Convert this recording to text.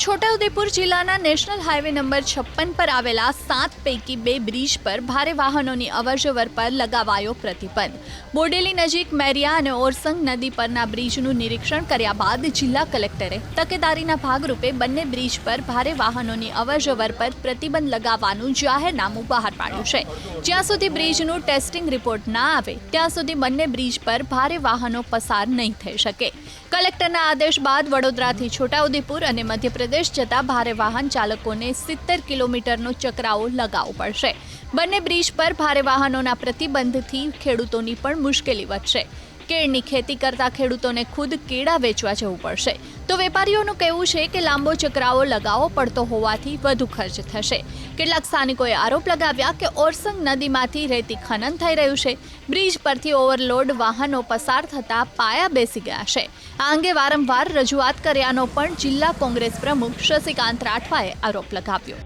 છોટાઉદેપુર જિલ્લાના national highway number 56 પર આવેલા 7 પૈકી 2 બ્રિજ પર ભારે વાહનોની અવરજવર પર લગાવાયો પ્રતિબંધ। બોડેલી નજીક મેરિયા અને ઓરસંગ નદી પરના બ્રિજનું નિરીક્ષણ કર્યા બાદ જિલ્લા કલેક્ટરે તકેદારીના ભાગરૂપે બંને બ્રિજ પર ભારે વાહનોની અવરજવર પર પ્રતિબંધ લગાવવાનું જાહેરનામું બહાર પાડ્યું છે। જ્યાં સુધી બ્રિજનું ટેસ્ટિંગ રિપોર્ટ ના આવે ત્યાં સુધી બંને બ્રિજ પર ભારે વાહનો પસાર નહીં થઈ શકે। કલેક્ટરના આદેશ બાદ વડોદરાથી છોટાઉદેપુર અને મધ્યપ્રદેશ જતા ભારે વાહન ચાલકોને 70 કિલોમીટરનો ચકરાવો લગાવવો પડશે। બંને બ્રિજ પર ભારે વાહનોના પ્રતિબંધથી ખેડૂતોની પણ મુશ્કેલી વધશે। કેળની ખેતી કરતા ખેડૂતોને ખુદ કેળા વેચવા જવું પડશે તો વેપારીઓનું કહેવું છે કે લાંબો ચકરાવો લગાવવો પડતો હોવાથી વધુ ખર્ચ થશે। કેટલાક સ્થાનિકોએ આરોપ લગાવ્યા કે ઓરસંગ નદીમાંથી રેતી ખનન થઈ રહ્યું છે। બ્રિજ પરથી ઓવરલોડ વાહનો પસાર થતા પાયા બેસી ગયા છે। આ અંગે વારંવાર રજૂઆત કર્યાનો પણ જિલ્લા કોંગ્રેસ પ્રમુખ શશિકાંત રાઠવાએ આરોપ લગાવ્યો।